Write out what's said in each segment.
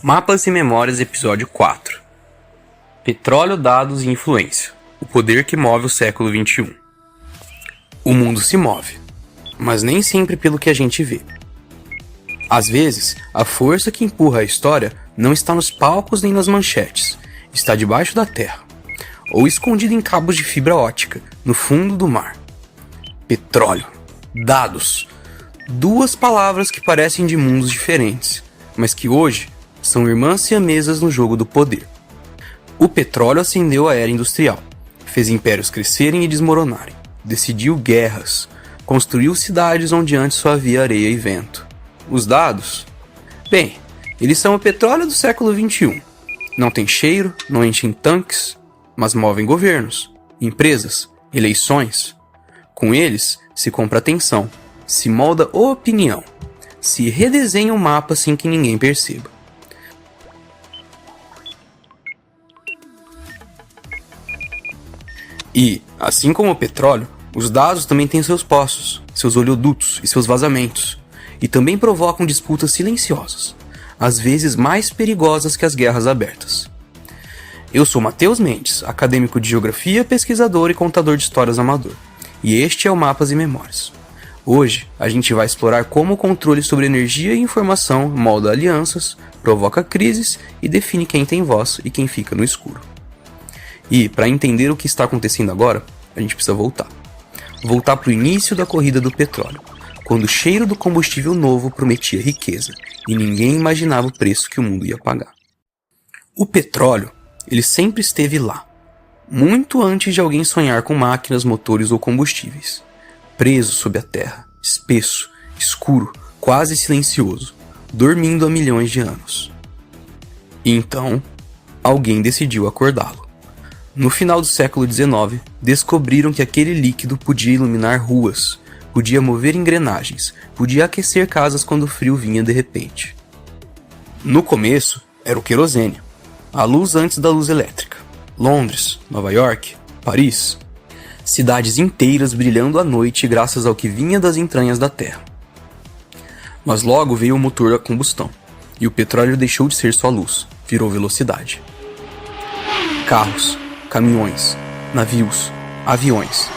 Mapas e Memórias, episódio 4. Petróleo, dados e influência. O poder que move o século XXI. O mundo se move, mas nem sempre pelo que a gente vê. Às vezes, a força que empurra a história não está nos palcos nem nas manchetes, está debaixo da terra, ou escondida em cabos de fibra ótica, no fundo do mar. Petróleo, dados, duas palavras que parecem de mundos diferentes, mas que hoje são irmãs siamesas no jogo do poder. O petróleo acendeu a era industrial, fez impérios crescerem e desmoronarem, decidiu guerras, construiu cidades onde antes só havia areia e vento. Os dados? Bem, eles são o petróleo do século XXI. Não tem cheiro, não enchem tanques, mas movem governos, empresas, eleições. Com eles se compra atenção, se molda opinião, se redesenha o mapa sem que ninguém perceba. E, assim como o petróleo, os dados também têm seus poços, seus oleodutos e seus vazamentos, e também provocam disputas silenciosas, às vezes mais perigosas que as guerras abertas. Eu sou Matheus Mendes, acadêmico de geografia, pesquisador e contador de histórias amador, e este é o Mapas e Memórias. Hoje, a gente vai explorar como o controle sobre energia e informação molda alianças, provoca crises e define quem tem voz e quem fica no escuro. E, para entender o que está acontecendo agora, a gente precisa voltar. Voltar para o início da corrida do petróleo, quando o cheiro do combustível novo prometia riqueza, e ninguém imaginava o preço que o mundo ia pagar. O petróleo, ele sempre esteve lá, muito antes de alguém sonhar com máquinas, motores ou combustíveis. Preso sob a terra, espesso, escuro, quase silencioso, dormindo há milhões de anos. E então, alguém decidiu acordá-lo. No final do século XIX, descobriram que aquele líquido podia iluminar ruas, podia mover engrenagens, podia aquecer casas quando o frio vinha de repente. No começo, era o querosene, a luz antes da luz elétrica. Londres, Nova York, Paris, cidades inteiras brilhando à noite graças ao que vinha das entranhas da terra. Mas logo veio o motor a combustão, e o petróleo deixou de ser só luz, virou velocidade. Carros, caminhões, navios, aviões.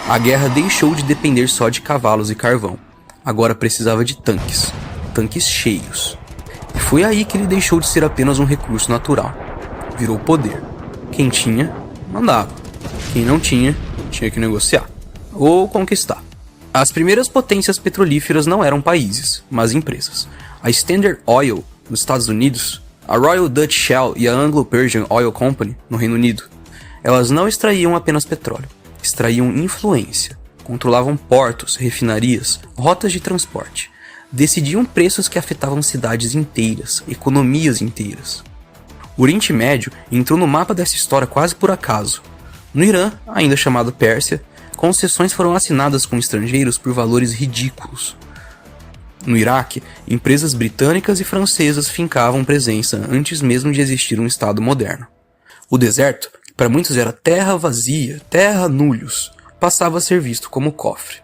A guerra deixou de depender só de cavalos e carvão. Agora precisava de tanques, tanques cheios. E foi aí que ele deixou de ser apenas um recurso natural. Virou poder. Quem tinha, mandava. Quem não tinha, tinha que negociar. Ou conquistar. As primeiras potências petrolíferas não eram países, mas empresas. A Standard Oil, nos Estados Unidos, a Royal Dutch Shell e a Anglo-Persian Oil Company, no Reino Unido. Elas não extraíam apenas petróleo, extraíam influência, controlavam portos, refinarias, rotas de transporte, decidiam preços que afetavam cidades inteiras, economias inteiras. O Oriente Médio entrou no mapa dessa história quase por acaso. No Irã, ainda chamado Pérsia, concessões foram assinadas com estrangeiros por valores ridículos. No Iraque, empresas britânicas e francesas fincavam presença antes mesmo de existir um Estado moderno. O deserto, que para muitos era terra vazia, terra nullius, passava a ser visto como cofre.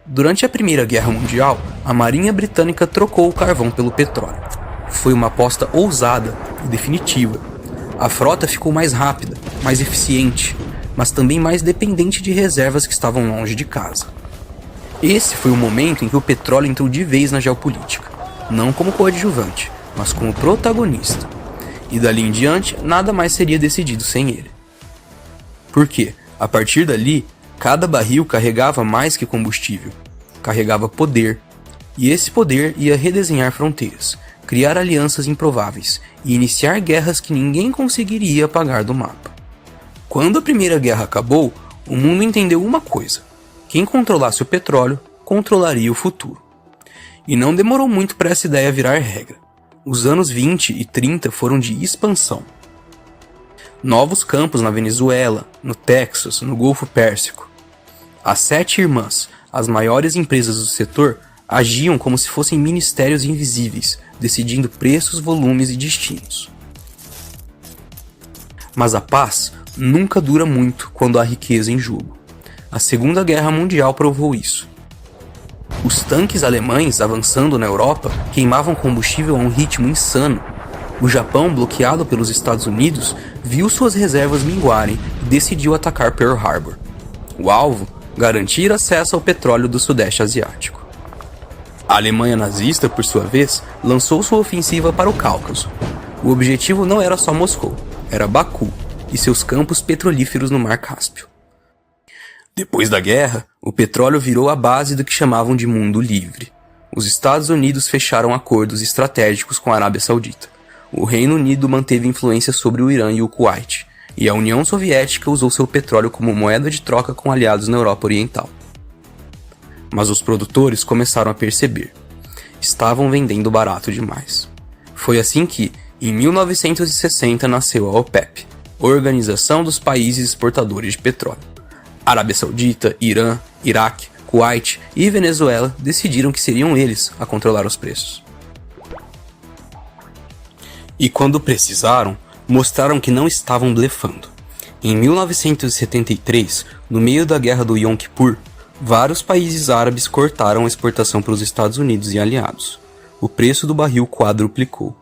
Durante a Primeira Guerra Mundial, a Marinha Britânica trocou o carvão pelo petróleo. Foi uma aposta ousada e definitiva. A frota ficou mais rápida, mais eficiente, mas também mais dependente de reservas que estavam longe de casa. Esse foi o momento em que o petróleo entrou de vez na geopolítica, não como coadjuvante, mas como protagonista. E dali em diante, nada mais seria decidido sem ele. Porque, a partir dali, cada barril carregava mais que combustível, carregava poder, e esse poder ia redesenhar fronteiras, criar alianças improváveis e iniciar guerras que ninguém conseguiria apagar do mapa. Quando a Primeira Guerra acabou, o mundo entendeu uma coisa: quem controlasse o petróleo, controlaria o futuro. E não demorou muito para essa ideia virar regra. Os anos 20 e 30 foram de expansão. Novos campos na Venezuela, no Texas, no Golfo Pérsico. As 7 irmãs, as maiores empresas do setor, agiam como se fossem ministérios invisíveis, decidindo preços, volumes e destinos. Mas a paz nunca dura muito quando há riqueza em jogo. A Segunda Guerra Mundial provou isso. Os tanques alemães avançando na Europa queimavam combustível a um ritmo insano. O Japão, bloqueado pelos Estados Unidos, viu suas reservas minguarem e decidiu atacar Pearl Harbor. O alvo? Garantir acesso ao petróleo do Sudeste Asiático. A Alemanha nazista, por sua vez, lançou sua ofensiva para o Cáucaso. O objetivo não era só Moscou, era Baku e seus campos petrolíferos no Mar Cáspio. Depois da guerra, o petróleo virou a base do que chamavam de mundo livre. Os Estados Unidos fecharam acordos estratégicos com a Arábia Saudita. O Reino Unido manteve influência sobre o Irã e o Kuwait, e a União Soviética usou seu petróleo como moeda de troca com aliados na Europa Oriental. Mas os produtores começaram a perceber. Estavam vendendo barato demais. Foi assim que, em 1960, nasceu a OPEP, Organização dos Países Exportadores de Petróleo. Arábia Saudita, Irã, Iraque, Kuwait e Venezuela decidiram que seriam eles a controlar os preços. E quando precisaram, mostraram que não estavam blefando. Em 1973, no meio da guerra do Yom Kippur, vários países árabes cortaram a exportação para os Estados Unidos e aliados. O preço do barril quadruplicou.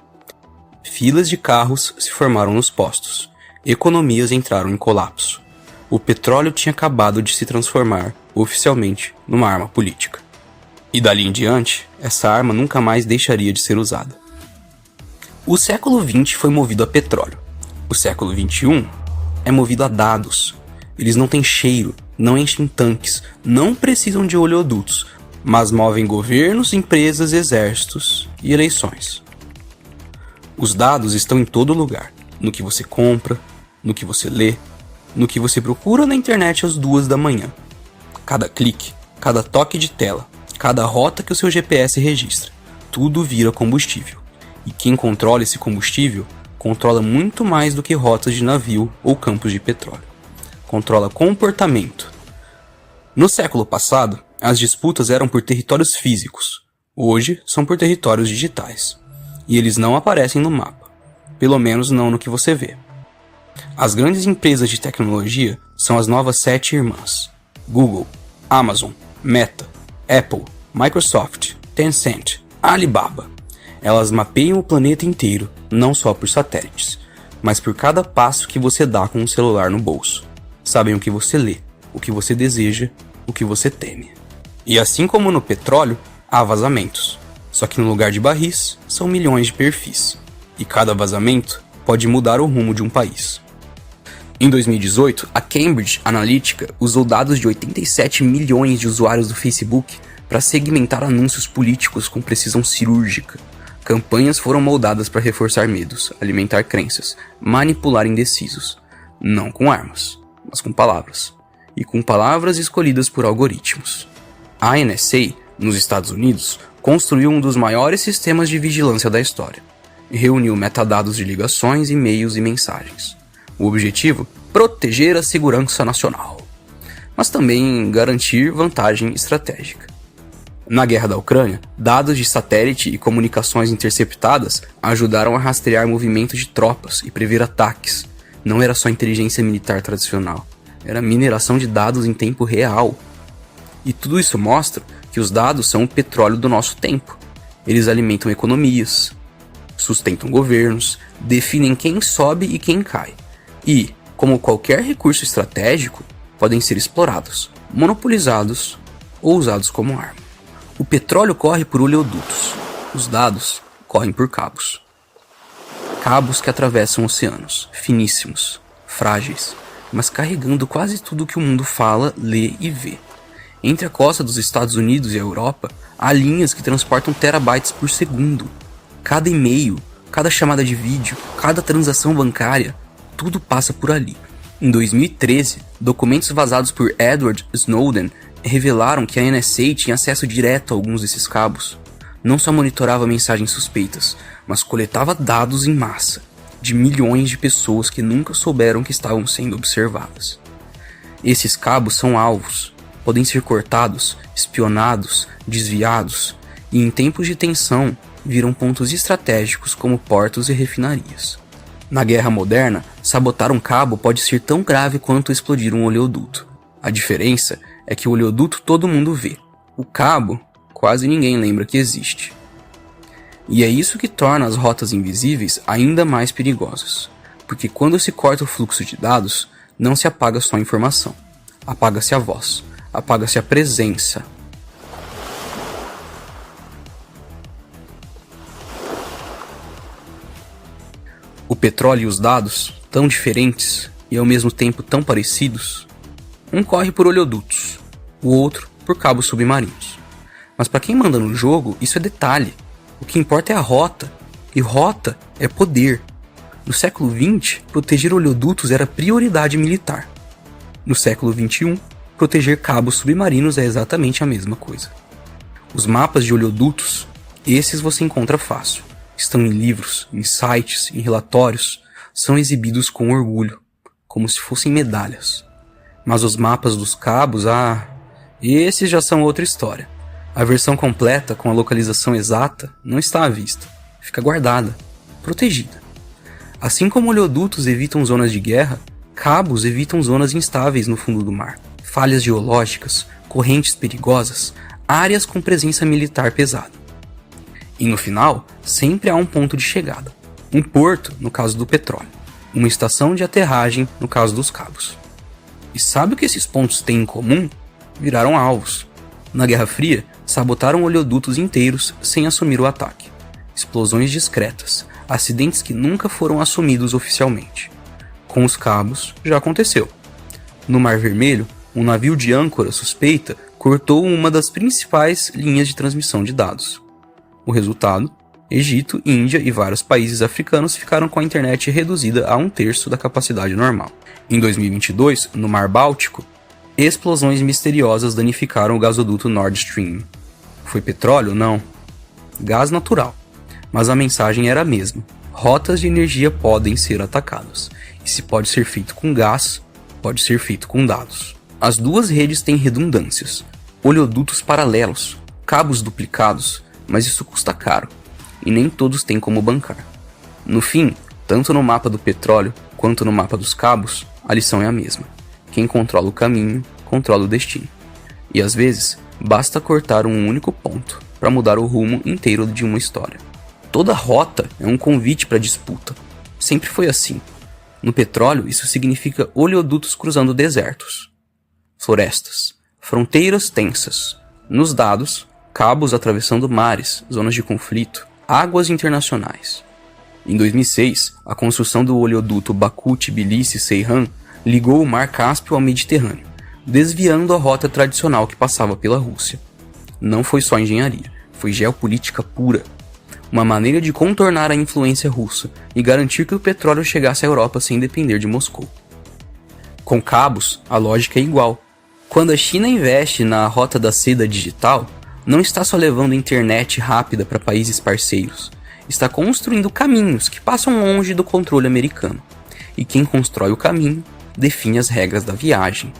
Filas de carros se formaram nos postos. Economias entraram em colapso. O petróleo tinha acabado de se transformar, oficialmente, numa arma política. E dali em diante, essa arma nunca mais deixaria de ser usada. O século XX foi movido a petróleo. O século XXI é movido a dados. Eles não têm cheiro, não enchem tanques, não precisam de oleodutos, mas movem governos, empresas, exércitos e eleições. Os dados estão em todo lugar, no que você compra, no que você lê, no que você procura na internet às 2 da manhã. Cada clique, cada toque de tela, cada rota que o seu GPS registra, tudo vira combustível. E quem controla esse combustível controla muito mais do que rotas de navio ou campos de petróleo. Controla comportamento. No século passado, as disputas eram por territórios físicos. Hoje, são por territórios digitais. E eles não aparecem no mapa. Pelo menos não no que você vê. As grandes empresas de tecnologia são as novas 7 irmãs: Google, Amazon, Meta, Apple, Microsoft, Tencent, Alibaba. Elas mapeiam o planeta inteiro, não só por satélites, mas por cada passo que você dá com um celular no bolso. Sabem o que você lê, o que você deseja, o que você teme. E assim como no petróleo, há vazamentos. Só que no lugar de barris, são milhões de perfis. E cada vazamento pode mudar o rumo de um país. Em 2018, a Cambridge Analytica usou dados de 87 milhões de usuários do Facebook para segmentar anúncios políticos com precisão cirúrgica. Campanhas foram moldadas para reforçar medos, alimentar crenças, manipular indecisos. Não com armas, mas com palavras. E com palavras escolhidas por algoritmos. A NSA, nos Estados Unidos, construiu um dos maiores sistemas de vigilância da história. E reuniu metadados de ligações, e-mails e mensagens. O objetivo? Proteger a segurança nacional. Mas também garantir vantagem estratégica. Na guerra da Ucrânia, dados de satélite e comunicações interceptadas ajudaram a rastrear movimentos de tropas e prever ataques. Não era só inteligência militar tradicional, era mineração de dados em tempo real. E tudo isso mostra que os dados são o petróleo do nosso tempo. Eles alimentam economias, sustentam governos, definem quem sobe e quem cai. E, como qualquer recurso estratégico, podem ser explorados, monopolizados ou usados como arma. O petróleo corre por oleodutos, os dados correm por cabos. Cabos que atravessam oceanos, finíssimos, frágeis, mas carregando quase tudo que o mundo fala, lê e vê. Entre a costa dos Estados Unidos e a Europa, há linhas que transportam terabytes por segundo. Cada e-mail, cada chamada de vídeo, cada transação bancária, tudo passa por ali. Em 2013, documentos vazados por Edward Snowden revelaram que a NSA tinha acesso direto a alguns desses cabos. Não só monitorava mensagens suspeitas, mas coletava dados em massa, de milhões de pessoas que nunca souberam que estavam sendo observadas. Esses cabos são alvos, podem ser cortados, espionados, desviados, e em tempos de tensão viram pontos estratégicos como portos e refinarias. Na guerra moderna, sabotar um cabo pode ser tão grave quanto explodir um oleoduto. A diferença é que o oleoduto todo mundo vê. O cabo, quase ninguém lembra que existe. E é isso que torna as rotas invisíveis ainda mais perigosas, porque quando se corta o fluxo de dados, não se apaga só a informação, apaga-se a voz, apaga-se a presença. O petróleo e os dados, tão diferentes e ao mesmo tempo tão parecidos, um corre por oleodutos, o outro por cabos submarinos. Mas para quem manda no jogo, isso é detalhe. O que importa é a rota, e rota é poder. No século XX, proteger oleodutos era prioridade militar. No século XXI, proteger cabos submarinos é exatamente a mesma coisa. Os mapas de oleodutos, esses você encontra fácil. Estão em livros, em sites, em relatórios, são exibidos com orgulho, como se fossem medalhas. Mas os mapas dos cabos, esses já são outra história. A versão completa, com a localização exata, não está à vista. Fica guardada, protegida. Assim como oleodutos evitam zonas de guerra, cabos evitam zonas instáveis no fundo do mar, falhas geológicas, correntes perigosas, áreas com presença militar pesada. E no final, sempre há um ponto de chegada. Um porto, no caso do petróleo. Uma estação de aterragem, no caso dos cabos. E sabe o que esses pontos têm em comum? Viraram alvos. Na Guerra Fria, sabotaram oleodutos inteiros sem assumir o ataque. Explosões discretas, acidentes que nunca foram assumidos oficialmente. Com os cabos, já aconteceu. No Mar Vermelho, um navio de âncora suspeita cortou uma das principais linhas de transmissão de dados. O resultado? Egito, Índia e vários países africanos ficaram com a internet reduzida a 1/3 da capacidade normal. Em 2022, no Mar Báltico, explosões misteriosas danificaram o gasoduto Nord Stream. Foi petróleo? Não. Gás natural. Mas a mensagem era a mesma. Rotas de energia podem ser atacadas. E se pode ser feito com gás, pode ser feito com dados. As duas redes têm redundâncias, oleodutos paralelos, cabos duplicados, mas isso custa caro, e nem todos têm como bancar. No fim, tanto no mapa do petróleo quanto no mapa dos cabos, a lição é a mesma. Quem controla o caminho, controla o destino. E às vezes, basta cortar um único ponto para mudar o rumo inteiro de uma história. Toda rota é um convite para disputa. Sempre foi assim. No petróleo, isso significa oleodutos cruzando desertos, florestas, fronteiras tensas. Nos dados, cabos atravessando mares, zonas de conflito, águas internacionais. Em 2006, a construção do oleoduto Baku-Tbilisi-Ceyhan ligou o Mar Cáspio ao Mediterrâneo, desviando a rota tradicional que passava pela Rússia. Não foi só engenharia, foi geopolítica pura. Uma maneira de contornar a influência russa e garantir que o petróleo chegasse à Europa sem depender de Moscou. Com cabos, a lógica é igual. Quando a China investe na rota da seda digital, não está só levando internet rápida para países parceiros, está construindo caminhos que passam longe do controle americano. E quem constrói o caminho define as regras da viagem.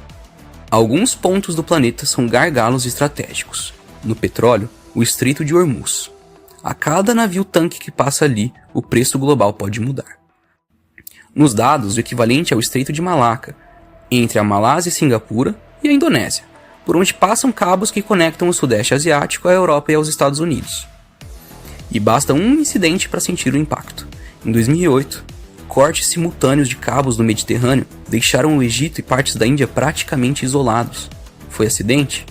Alguns pontos do planeta são gargalos estratégicos. No petróleo, o Estreito de Hormuz. A cada navio-tanque que passa ali, o preço global pode mudar. Nos dados, o equivalente é o Estreito de Malaca, entre a Malásia e Singapura e a Indonésia, por onde passam cabos que conectam o Sudeste Asiático à Europa e aos Estados Unidos. E basta um incidente para sentir o impacto. Em 2008, cortes simultâneos de cabos no Mediterrâneo deixaram o Egito e partes da Índia praticamente isolados. Foi acidente?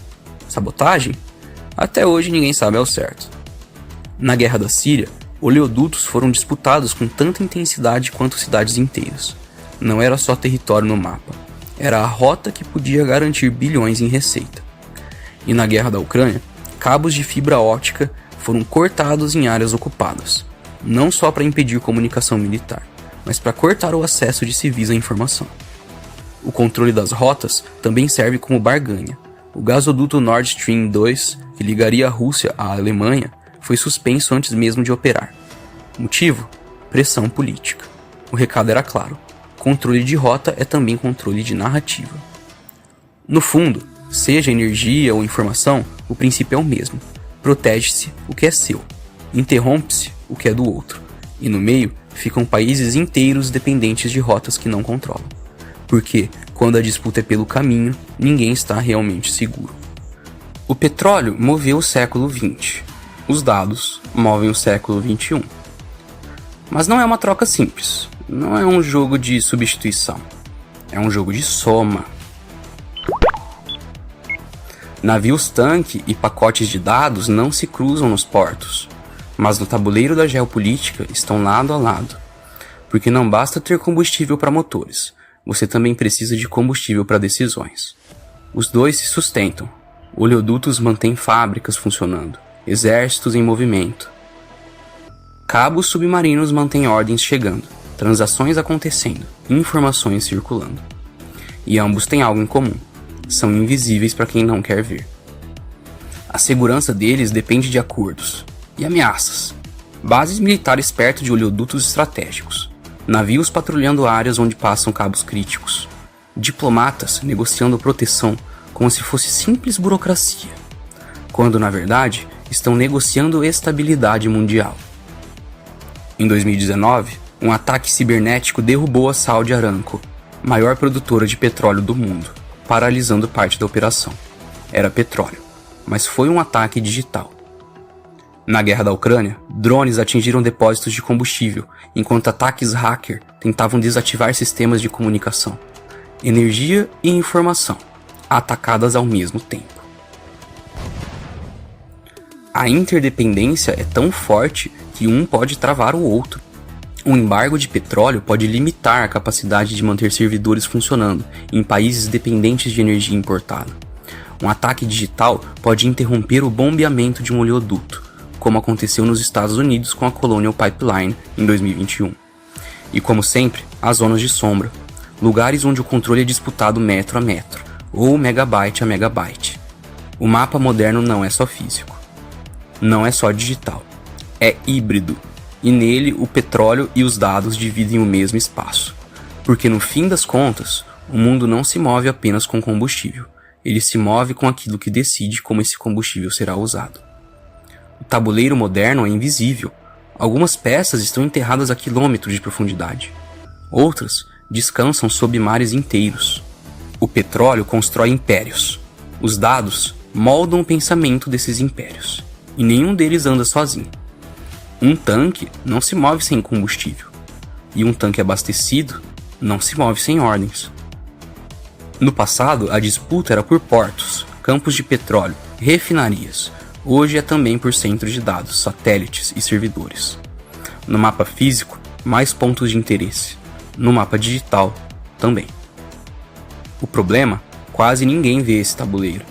Sabotagem? Até hoje ninguém sabe ao certo. Na Guerra da Síria, oleodutos foram disputados com tanta intensidade quanto cidades inteiras. Não era só território no mapa, era a rota que podia garantir bilhões em receita. E na Guerra da Ucrânia, cabos de fibra óptica foram cortados em áreas ocupadas, não só para impedir comunicação militar, mas para cortar o acesso de civis à informação. O controle das rotas também serve como barganha. O gasoduto Nord Stream 2, que ligaria a Rússia à Alemanha, foi suspenso antes mesmo de operar. Motivo? Pressão política. O recado era claro. Controle de rota é também controle de narrativa. No fundo, seja energia ou informação, o princípio é o mesmo. Protege-se o que é seu. Interrompe-se o que é do outro. E no meio, ficam países inteiros dependentes de rotas que não controlam. Porque, quando a disputa é pelo caminho, ninguém está realmente seguro. O petróleo moveu o século XX. Os dados movem o século XXI. Mas não é uma troca simples. Não é um jogo de substituição. É um jogo de soma. Navios-tanque e pacotes de dados não se cruzam nos portos, mas no tabuleiro da geopolítica estão lado a lado. Porque não basta ter combustível para motores, você também precisa de combustível para decisões. Os dois se sustentam. Oleodutos mantêm fábricas funcionando, exércitos em movimento. Cabos submarinos mantêm ordens chegando, transações acontecendo, informações circulando. E ambos têm algo em comum. São invisíveis para quem não quer ver. A segurança deles depende de acordos e ameaças. Bases militares perto de oleodutos estratégicos. Navios patrulhando áreas onde passam cabos críticos. Diplomatas negociando proteção como se fosse simples burocracia, quando na verdade estão negociando estabilidade mundial. Em 2019, um ataque cibernético derrubou a Saudi Aramco, maior produtora de petróleo do mundo, paralisando parte da operação. Era petróleo, mas foi um ataque digital. Na guerra da Ucrânia, drones atingiram depósitos de combustível, enquanto ataques hacker tentavam desativar sistemas de comunicação. Energia e informação, atacadas ao mesmo tempo. A interdependência é tão forte que um pode travar o outro. Um embargo de petróleo pode limitar a capacidade de manter servidores funcionando em países dependentes de energia importada. Um ataque digital pode interromper o bombeamento de um oleoduto, como aconteceu nos Estados Unidos com a Colonial Pipeline em 2021. E como sempre, há zonas de sombra, lugares onde o controle é disputado metro a metro, ou megabyte a megabyte. O mapa moderno não é só físico. Não é só digital. É híbrido. E nele o petróleo e os dados dividem o mesmo espaço. Porque no fim das contas, o mundo não se move apenas com combustível. Ele se move com aquilo que decide como esse combustível será usado. O tabuleiro moderno é invisível. Algumas peças estão enterradas a quilômetros de profundidade. Outras descansam sob mares inteiros. O petróleo constrói impérios. Os dados moldam o pensamento desses impérios. E nenhum deles anda sozinho. Um tanque não se move sem combustível. E um tanque abastecido não se move sem ordens. No passado, a disputa era por portos, campos de petróleo, refinarias. Hoje é também por centros de dados, satélites e servidores. No mapa físico, mais pontos de interesse. No mapa digital, também. O problema, quase ninguém vê esse tabuleiro.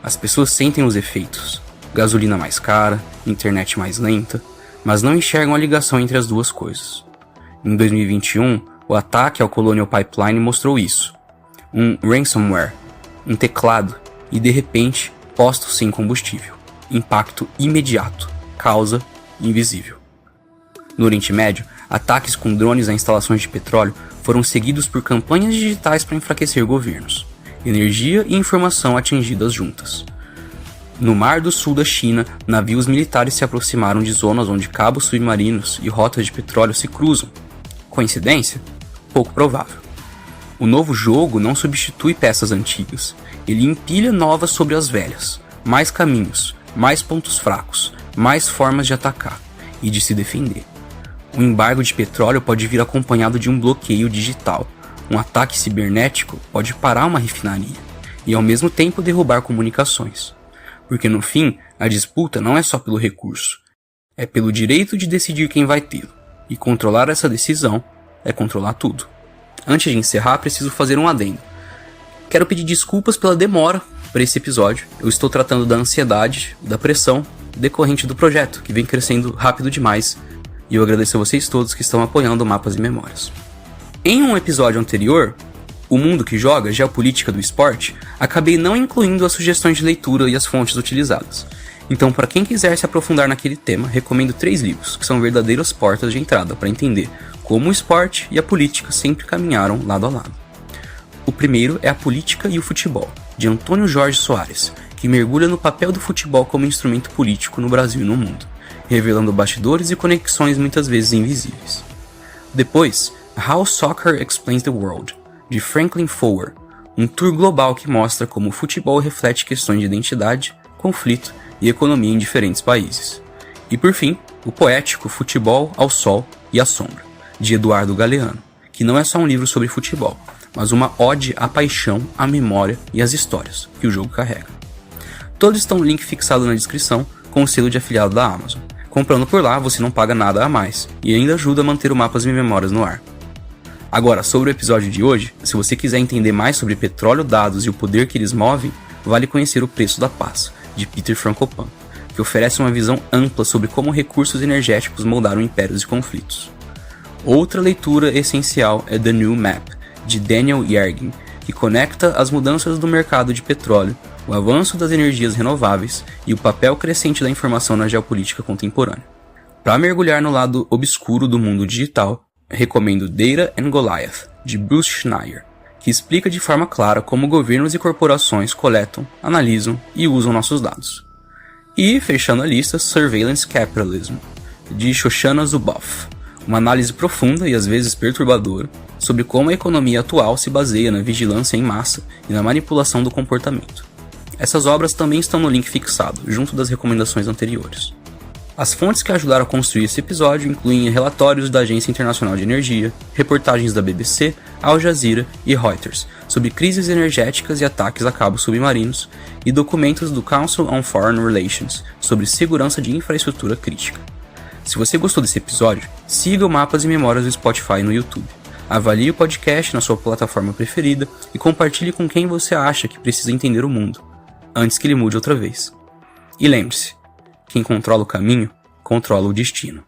As pessoas sentem os efeitos. Gasolina mais cara, internet mais lenta, mas não enxergam a ligação entre as duas coisas. Em 2021, o ataque ao Colonial Pipeline mostrou isso. Um ransomware, um teclado e, de repente, postos sem combustível. Impacto imediato, causa invisível. No Oriente Médio, ataques com drones a instalações de petróleo foram seguidos por campanhas digitais para enfraquecer governos. Energia e informação atingidas juntas. No Mar do Sul da China, navios militares se aproximaram de zonas onde cabos submarinos e rotas de petróleo se cruzam. Coincidência? Pouco provável. O novo jogo não substitui peças antigas, ele empilha novas sobre as velhas. Mais caminhos, mais pontos fracos, mais formas de atacar e de se defender. Um embargo de petróleo pode vir acompanhado de um bloqueio digital. Um ataque cibernético pode parar uma refinaria e ao mesmo tempo derrubar comunicações. Porque no fim, a disputa não é só pelo recurso, é pelo direito de decidir quem vai tê-lo. E controlar essa decisão é controlar tudo. Antes de encerrar, preciso fazer um adendo. Quero pedir desculpas pela demora para esse episódio. Eu estou tratando da ansiedade, da pressão decorrente do projeto, que vem crescendo rápido demais. E eu agradeço a vocês todos que estão apoiando Mapas e Memórias. Em um episódio anterior, O Mundo que Joga, Geopolítica do Esporte, acabei não incluindo as sugestões de leitura e as fontes utilizadas. Então, para quem quiser se aprofundar naquele tema, recomendo 3 livros, que são verdadeiras portas de entrada para entender como o esporte e a política sempre caminharam lado a lado. O primeiro é A Política e o Futebol, de Antônio Jorge Soares, que mergulha no papel do futebol como instrumento político no Brasil e no mundo, revelando bastidores e conexões muitas vezes invisíveis. Depois, How Soccer Explains the World, de Franklin Foer, um tour global que mostra como o futebol reflete questões de identidade, conflito e economia em diferentes países. E por fim, o poético Futebol ao Sol e à Sombra, de Eduardo Galeano, que não é só um livro sobre futebol, mas uma ode à paixão, à memória e às histórias que o jogo carrega. Todos estão no link fixado na descrição com o selo de afiliado da Amazon. Comprando por lá, você não paga nada a mais e ainda ajuda a manter o Mapas e Memórias no ar. Agora, sobre o episódio de hoje, se você quiser entender mais sobre petróleo, dados e o poder que eles movem, vale conhecer O Preço da Paz, de Peter Frankopan, que oferece uma visão ampla sobre como recursos energéticos moldaram impérios e conflitos. Outra leitura essencial é The New Map, de Daniel Yergin, que conecta as mudanças do mercado de petróleo, o avanço das energias renováveis e o papel crescente da informação na geopolítica contemporânea. Para mergulhar no lado obscuro do mundo digital, recomendo Data and Goliath, de Bruce Schneier, que explica de forma clara como governos e corporações coletam, analisam e usam nossos dados. E, fechando a lista, Surveillance Capitalism, de Shoshana Zuboff, uma análise profunda e às vezes perturbadora sobre como a economia atual se baseia na vigilância em massa e na manipulação do comportamento. Essas obras também estão no link fixado, junto das recomendações anteriores. As fontes que ajudaram a construir esse episódio incluem relatórios da Agência Internacional de Energia, reportagens da BBC, Al Jazeera e Reuters sobre crises energéticas e ataques a cabos submarinos e documentos do Council on Foreign Relations sobre segurança de infraestrutura crítica. Se você gostou desse episódio, siga o Mapas e Memórias do Spotify no YouTube. Avalie o podcast na sua plataforma preferida e compartilhe com quem você acha que precisa entender o mundo, antes que ele mude outra vez. E lembre-se, quem controla o caminho, controla o destino.